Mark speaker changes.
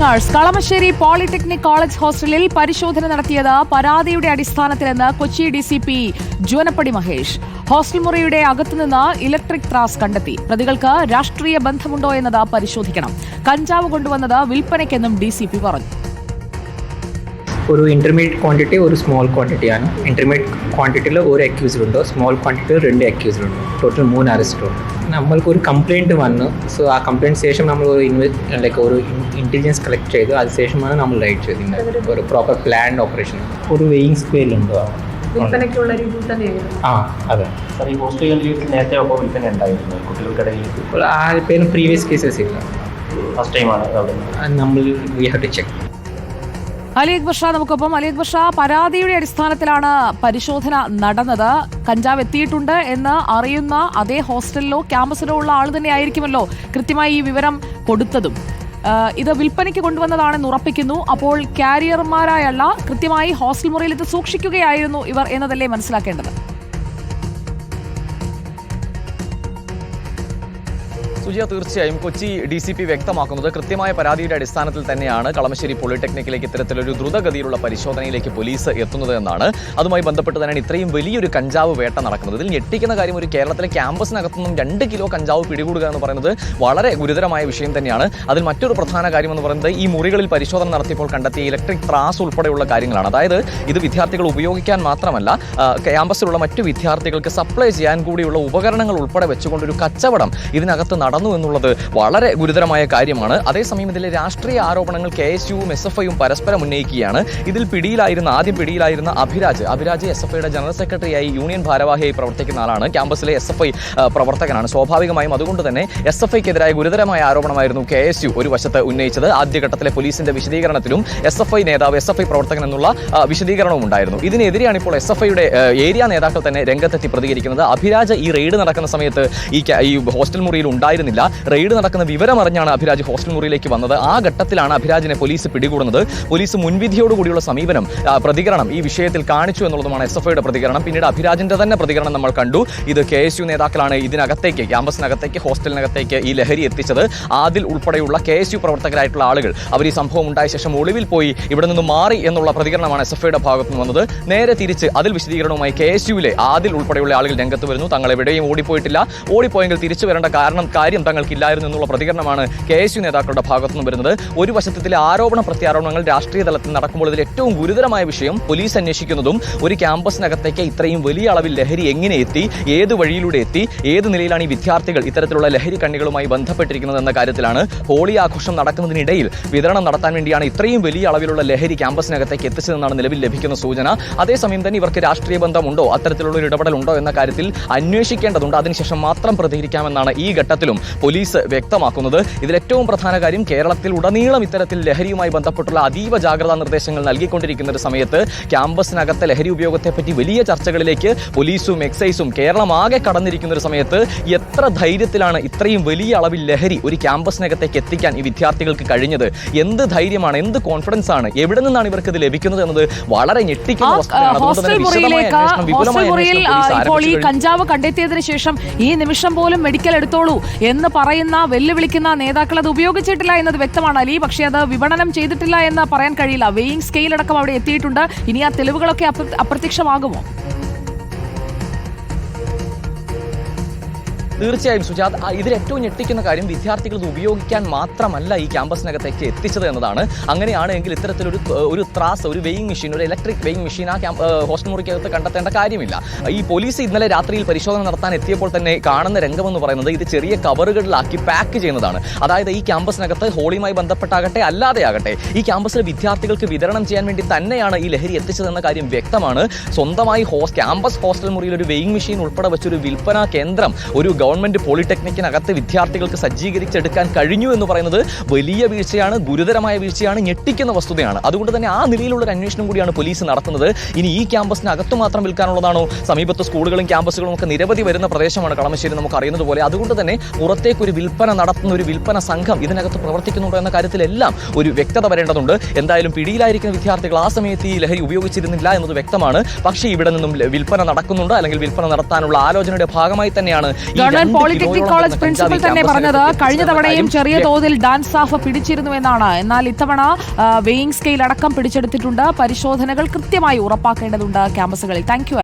Speaker 1: Kalamassery polytechnic college ഹോസ്റ്റലിൽ പരിശോധന നടത്തിയത് പരാതിയുടെ അടിസ്ഥാനത്തിലെന്ന് കൊച്ചി ഡിസിപി ജുവനപ്പടി മഹേഷ്. ഹോസ്റ്റൽ മുറിയുടെ അകത്തുനിന്ന് ഇലക്ട്രിക് ത്രാസ് കണ്ടെത്തി. പ്രതികൾക്ക് രാഷ്ട്രീയ ബന്ധമുണ്ടോ എന്നത് പരിശോധിക്കണം. കഞ്ചാവ് കൊണ്ടുവന്നത് വിൽപ്പനയ്ക്കെന്നും ഡിസിപി പറഞ്ഞു.
Speaker 2: ഒരു ഇന്റർമീഡിയറ്റ് ക്വാണ്ടിറ്റി ഒരു സ്മോൾ ക്വാണ്ടിറ്റിയാണ്. ഇന്റർമീഡിയറ്റ് ക്വാണ്ടിറ്റിയിൽ ഒരു അക്യൂസ്ഡ് ഉണ്ട്, സ്മോൾ ക്വാണ്ടിറ്റിയിൽ 2 അക്യൂസ്ഡ് ഉണ്ട്. ടോട്ടൽ 3 അറസ്റ്റ് ഉണ്ട്. നമ്മൾക്കൊരു കംപ്ലയിൻറ്റ് വന്നു. സോ ആ കംപ്ലയിൻറ്റ് ശേഷം നമ്മൾ ഒരു ഒരു ഇൻ്റലിജൻസ് കളക്ട് ചെയ്തു. അതിനുശേഷമാണ് നമ്മൾ റൈഡ് ചെയ്തിട്ടുള്ളത്. ഒരു പ്രോപ്പർ പ്ലാൻഡ് ഓപ്പറേഷൻ. ഒരു വെയിങ് സ്കെയിൽ ഉണ്ട്.
Speaker 3: വിൽപ്പനയ്ക്കുള്ള രീതിയിൽ തന്നെയായിരുന്നു.
Speaker 2: അതെ
Speaker 4: സാർ, ഈ ഹോസ്റ്റലുകളിൽ നേരത്തെ അപ്പോൾ വിൽപ്പന ഉണ്ടായിരുന്നു കുട്ടികൾക്കിടയിൽ?
Speaker 2: ആ പേരും പ്രീവിയസ് കേസസ് ഇല്ല.
Speaker 4: ഫസ്റ്റ് ടൈമാണ്
Speaker 2: നമ്മൾ we have to check.
Speaker 1: Ali Akbar Shah നമുക്കൊപ്പം. അലി അക്ബർ ഷാ, പരാതിയുടെ അടിസ്ഥാനത്തിലാണ് പരിശോധന നടന്നത്. കഞ്ചാവ് എത്തിയിട്ടുണ്ട് എന്ന് അറിയുന്ന അതേ ഹോസ്റ്റലിലോ ക്യാമ്പസിലോ ഉള്ള ആൾ തന്നെ ആയിരിക്കുമല്ലോ കൃത്യമായി ഈ വിവരം കൊടുത്തതും. ഇത് വിൽപ്പനയ്ക്ക് കൊണ്ടുവന്നതാണെന്ന് ഉറപ്പിക്കുന്നു. അപ്പോൾ കാരിയർമാരായല്ല, കൃത്യമായി ഹോസ്റ്റൽ മുറിയിൽ ഇത് സൂക്ഷിക്കുകയായിരുന്നു ഇവർ എന്നതല്ലേ മനസ്സിലാക്കേണ്ടത്?
Speaker 5: സുജിയ, തീർച്ചയായും കൊച്ചി ഡിസിപി വ്യക്തമാക്കുന്നത് കൃത്യമായ പരാതിയുടെ അടിസ്ഥാനത്തിൽ തന്നെയാണ് കളമശ്ശേരി പോളിടെക്നിക്കിലേക്ക് ഇത്തരത്തിലൊരു ദ്രുതഗതിയിലുള്ള പരിശോധനയിലേക്ക് പോലീസ് എത്തുന്നത് എന്നാണ്. അതുമായി ബന്ധപ്പെട്ട് തന്നെയാണ് ഇത്രയും വലിയൊരു കഞ്ചാവ് വേട്ട നടക്കുന്നത്. ഇതിൽ ഞെട്ടിക്കുന്ന കാര്യം, ഒരു കേരളത്തിലെ ക്യാമ്പസിനകത്തുനിന്നും 2 കിലോ കഞ്ചാവ് പിടികൂടുക എന്ന് പറയുന്നത് വളരെ ഗുരുതരമായ വിഷയം തന്നെയാണ്. അതിൽ മറ്റൊരു പ്രധാന കാര്യം എന്ന് പറയുന്നത് ഈ മുറികളിൽ പരിശോധന നടത്തിയപ്പോൾ കണ്ടെത്തിയ ഇലക്ട്രിക് ത്രാസ് ഉൾപ്പെടെയുള്ള കാര്യങ്ങളാണ്. അതായത് ഇത് വിദ്യാർത്ഥികൾ ഉപയോഗിക്കാൻ മാത്രമല്ല, ക്യാമ്പസിലുള്ള മറ്റു വിദ്യാർത്ഥികൾക്ക് സപ്ലൈ ചെയ്യാൻ കൂടിയുള്ള ഉപകരണങ്ങൾ ഉൾപ്പെടെ വെച്ചുകൊണ്ടൊരു കച്ചവടം ഇതിനകത്ത് നടന്നു എന്നുള്ളത് വളരെ ഗുരുതരമായ കാര്യമാണ്. അതേസമയം ഇതിലെ രാഷ്ട്രീയ ആരോപണങ്ങൾ KSUവും SFIയും പരസ്പരം ഉന്നയിക്കുകയാണ്. ഇതിൽ ആദ്യം പിടിയിലായിരുന്ന അഭിരാജ് SFIയുടെ ജനറൽ സെക്രട്ടറിയായി യൂണിയൻ ഭാരവാഹിയായി പ്രവർത്തിക്കുന്ന ആളാണ്. ക്യാമ്പസിലെ SFI പ്രവർത്തകനാണ്. സ്വാഭാവികമായും അതുകൊണ്ട് തന്നെ SFIക്കെതിരായ ഗുരുതരമായ ആരോപണമായിരുന്നു KSU ഒരു വശത്ത് ഉന്നയിച്ചത്. ആദ്യഘട്ടത്തിലെ പോലീസിന്റെ വിശദീകരണത്തിലും SFI നേതാവ്, SFI പ്രവർത്തകൻ എന്നുള്ള വിശദീകരണവും ഉണ്ടായിരുന്നു. ഇതിനെതിരെയാണ് ഇപ്പോൾ SFIയുടെ ഏരിയ നേതാക്കൾ തന്നെ രംഗത്തെത്തി പ്രതികരിക്കുന്നത്. അഭിരാജ് ഈ റെയ്ഡ് നടക്കുന്ന സമയത്ത് ഈ ഹോസ്റ്റൽ മുറിയിൽ ഉണ്ടായിരുന്നില്ല. റെയ്ഡ് നടക്കുന്ന വിവരം അറിഞ്ഞാണ് അഭിരാജ് ഹോസ്റ്റൽ മുറിയിലേക്ക് വന്നത്. ആ ഘട്ടത്തിലാണ് അഭിരാജിനെ പോലീസ് പിടികൂടുന്നത്. പോലീസ് മുൻവിധിയോടുകൂടിയുള്ള പ്രതികരണം ഈ വിഷയത്തിൽ കാണിച്ചു എന്നുള്ളതുമാണ് SFIയുടെ പ്രതികരണം. പിന്നീട് അഭിരാജിന്റെ തന്നെ പ്രതികരണം നമ്മൾ കണ്ടു. ഇത് KSU നേതാക്കളാണ് ഇതിനകത്തേക്ക്, ക്യാമ്പസിനകത്തേക്ക്, ഹോസ്റ്റലിനകത്തേക്ക് ഈ ലഹരി എത്തിച്ചത്. ആദിൽ ഉൾപ്പെടെയുള്ള KSU പ്രവർത്തകരായിട്ടുള്ള ആളുകൾ അവർ ഈ സംഭവം ഉണ്ടായ ശേഷം ഒളിവിൽ പോയി ഇവിടെ നിന്ന് മാറി എന്നുള്ള പ്രതികരണമാണ് SFIയുടെ ഭാഗത്തു നിന്ന് വന്നത്. നേരെ തിരിച്ച് അതിൽ വിശദീകരണവുമായി KSUവിലെ ആദിൽ ഉൾപ്പെടെയുള്ള ആളുകൾ രംഗത്ത് വരുന്നു. തങ്ങൾ എവിടെയും ഓടിപ്പോയിട്ടില്ല, ഓടിപ്പോയെങ്കിൽ തിരിച്ചു വരേണ്ട കാര്യം തങ്ങൾക്കില്ലായിരുന്നു എന്നുള്ള പ്രതികരണമാണ് KSU നേതാക്കളുടെ ഭാഗത്തുനിന്ന് വരുന്നത്. ഒരു വശത്തിലെ ആരോപണ പ്രത്യാരോപണങ്ങൾ രാഷ്ട്രീയ തലത്തിൽ നടക്കുമ്പോൾ ഇതിൽ ഏറ്റവും ഗുരുതരമായ വിഷയം പോലീസ് അന്വേഷിക്കുന്നതും ഒരു ക്യാമ്പസിനകത്തേക്ക് ഇത്രയും വലിയ അളവിൽ ലഹരി എങ്ങനെ എത്തി, ഏത് വഴിയിലൂടെ എത്തി, ഏത് നിലയിലാണ് ഈ വിദ്യാർത്ഥികൾ ഇത്തരത്തിലുള്ള ലഹരി കണ്ണികളുമായി ബന്ധപ്പെട്ടിരിക്കുന്നത് എന്ന കാര്യത്തിലാണ്. ഹോളി ആഘോഷം നടക്കുന്നതിനിടയിൽ വിതരണം നടത്താൻ വേണ്ടിയാണ് ഇത്രയും വലിയ അളവിലുള്ള ലഹരി ക്യാമ്പസിനകത്തേക്ക് എത്തിച്ചതെന്നാണ് നിലവിൽ ലഭിക്കുന്ന സൂചന. അതേസമയം തന്നെ ഇവർക്ക് രാഷ്ട്രീയ ബന്ധമുണ്ടോ, അത്തരത്തിലുള്ള ഒരു ഇടപെടലുണ്ടോ എന്ന കാര്യത്തിൽ അന്വേഷിക്കേണ്ടതുണ്ട്. അതിനുശേഷം മാത്രം പ്രതികരിക്കാമെന്നാണ് ഈ ഘട്ടത്തിലും പോലീസ് വ്യക്തമാക്കുന്നത്. ഇതിലേറ്റവും പ്രധാന കാര്യം, കേരളത്തിൽ ഉടനീളം ഇത്തരത്തിൽ ലഹരിയുമായി ബന്ധപ്പെട്ടുള്ള അതീവ ജാഗ്രതാ നിർദ്ദേശങ്ങൾ നൽകിക്കൊണ്ടിരിക്കുന്ന ഒരു സമയത്ത് ക്യാമ്പസിനകത്തെ ലഹരി ഉപയോഗത്തെപ്പറ്റി വലിയ ചർച്ചകളിലേക്ക് പോലീസും എക്സൈസും കേരളമാകെ കടന്നിരിക്കുന്ന ഒരു സമയത്ത് എത്ര ധൈര്യത്തിലാണ് ഇത്രയും വലിയ അളവിൽ ലഹരി ഒരു ക്യാമ്പസിനകത്തേക്ക് എത്തിക്കാൻ ഈ വിദ്യാർത്ഥികൾക്ക് കഴിഞ്ഞത്? എന്ത് ധൈര്യമാണ്, എന്ത് കോൺഫിഡൻസ് ആണ്, എവിടെ നിന്നാണ് ഇവർക്ക് ഇത് ലഭിക്കുന്നത് എന്നത് വളരെ ഞെട്ടിക്കുന്ന വസ്തുതയാണ്.
Speaker 1: ഇപ്പോൾ ഈ കഞ്ചാവ് കണ്ടെത്തിയതിനു ശേഷം ഈ നിമിഷം പോലും മെഡിക്കൽ എടുത്തോളൂ എന്ന് പറയുന്ന, വെല്ലുവിളിക്കുന്ന നേതാക്കൾ അത് ഉപയോഗിച്ചിട്ടില്ല എന്നത് വ്യക്തമാണ് അലി. പക്ഷേ അത് വിപണനം ചെയ്തിട്ടില്ല എന്ന് പറയാൻ കഴിയില്ല. വെയിങ് സ്കെയിൽ അടക്കം അവിടെ എത്തിയിട്ടുണ്ട്. ഇനി ആ തെളിവുകളൊക്കെ അപ്രത്യക്ഷമാകുമോ?
Speaker 5: തീർച്ചയായും സുജാത്, ഇതിൽ ഏറ്റവും ഞെട്ടിക്കുന്ന കാര്യം വിദ്യാർത്ഥികൾ ഇത് ഉപയോഗിക്കാൻ മാത്രമല്ല ഈ ക്യാമ്പസിനകത്തേക്ക് എത്തിച്ചത് എന്നതാണ്. അങ്ങനെയാണെങ്കിൽ ഇത്തരത്തിലൊരു ത്രാസ്, ഒരു വെയിങ് മെഷീൻ, ഒരു ഇലക്ട്രിക് വെയിങ് മെഷീൻ ആ ഹോസ്റ്റൽ മുറിക്കകത്ത് കണ്ടെത്തേണ്ട കാര്യമില്ല. ഈ പോലീസ് ഇന്നലെ രാത്രിയിൽ പരിശോധന നടത്താൻ എത്തിയപ്പോൾ തന്നെ കാണുന്ന രംഗമെന്ന് പറയുന്നത് ഇത് ചെറിയ കവറുകളിലാക്കി പാക്ക് ചെയ്യുന്നതാണ്. അതായത് ഈ ക്യാമ്പസിനകത്ത് ഹോളിയുമായി ബന്ധപ്പെട്ടാകട്ടെ അല്ലാതെ ആകട്ടെ ഈ ക്യാമ്പസിലെ വിദ്യാർത്ഥികൾക്ക് വിതരണം ചെയ്യാൻ വേണ്ടി തന്നെയാണ് ഈ ലഹരി എത്തിച്ചതെന്ന കാര്യം വ്യക്തമാണ്. സ്വന്തമായി ക്യാമ്പസ് ഹോസ്റ്റൽ മുറിയിൽ ഒരു വെയിങ് മെഷീൻ ഉൾപ്പെടെ വെച്ചൊരു വിൽപ്പനാ കേന്ദ്രം ഒരു ഗവൺമെന്റ് പോളിടെക്നിക്കിനകത്ത് വിദ്യാർത്ഥികൾക്ക് സജ്ജീകരിച്ചെടുക്കാൻ കഴിഞ്ഞു എന്ന് പറയുന്നത് വലിയ വീഴ്ചയാണ്, ഗുരുതരമായ വീഴ്ചയാണ്, ഞെട്ടിക്കുന്ന വസ്തുതയാണ്. അതുകൊണ്ട് തന്നെ ആ നിലയിലുള്ള ഒരു അന്വേഷണം കൂടിയാണ് പോലീസ് നടത്തുന്നത്. ഇനി ഈ ക്യാമ്പസിനകത്ത് മാത്രം വിൽക്കാനുള്ളതാണോ? സമീപത്ത് സ്കൂളുകളും ക്യാമ്പസുകളും ഒക്കെ നിരവധി വരുന്ന പ്രദേശമാണ് കളമശ്ശേരി, നമുക്ക് അറിയുന്നത് പോലെ. അതുകൊണ്ട് തന്നെ പുറത്തേക്ക് ഒരു വിൽപ്പന നടത്തുന്ന ഒരു വിൽപ്പന സംഘം ഇതിനകത്ത് പ്രവർത്തിക്കുന്നുണ്ടോ എന്ന കാര്യത്തിലെല്ലാം ഒരു വ്യക്തത വരേണ്ടതുണ്ട്. എന്തായാലും പിടിയിലായിരിക്കുന്ന വിദ്യാർത്ഥികൾ ആ സമയത്ത് ഈ ലഹരി ഉപയോഗിച്ചിരുന്നില്ല എന്നത് വ്യക്തമാണ്. പക്ഷേ ഇവിടെ നിന്നും വിൽപ്പന നടക്കുന്നുണ്ട്, അല്ലെങ്കിൽ വിൽപ്പന നടത്താനുള്ള ആലോചനയുടെ ഭാഗമായി തന്നെയാണ് ഈ
Speaker 1: മുഴുവൻ
Speaker 5: 2
Speaker 1: പോളിടെക്നിക്
Speaker 5: കിലോയോളം
Speaker 1: കോളേജ്
Speaker 5: വരുന്ന
Speaker 1: പ്രിൻസിപ്പൽ
Speaker 5: കഞ്ചാവ്
Speaker 1: തന്നെ
Speaker 5: ക്യാമ്പസിനകത്ത്
Speaker 1: പറഞ്ഞത് കഴിഞ്ഞ
Speaker 5: എത്തിച്ചെന്ന
Speaker 1: തവണയും
Speaker 5: കാര്യം
Speaker 1: ചെറിയ തോതിൽ ഡാൻസ് സ്റ്റാഫ് പിടിച്ചിരുന്നുവെന്നാണ്. എന്നാൽ ഇത്തവണ വെയിങ് സ്കെയിൽ അടക്കം പിടിച്ചെടുത്തിട്ടുണ്ട്. പരിശോധനകൾ കൃത്യമായി ഉറപ്പാക്കേണ്ടതുണ്ട് ക്യാമ്പസുകളിൽ. Thank U.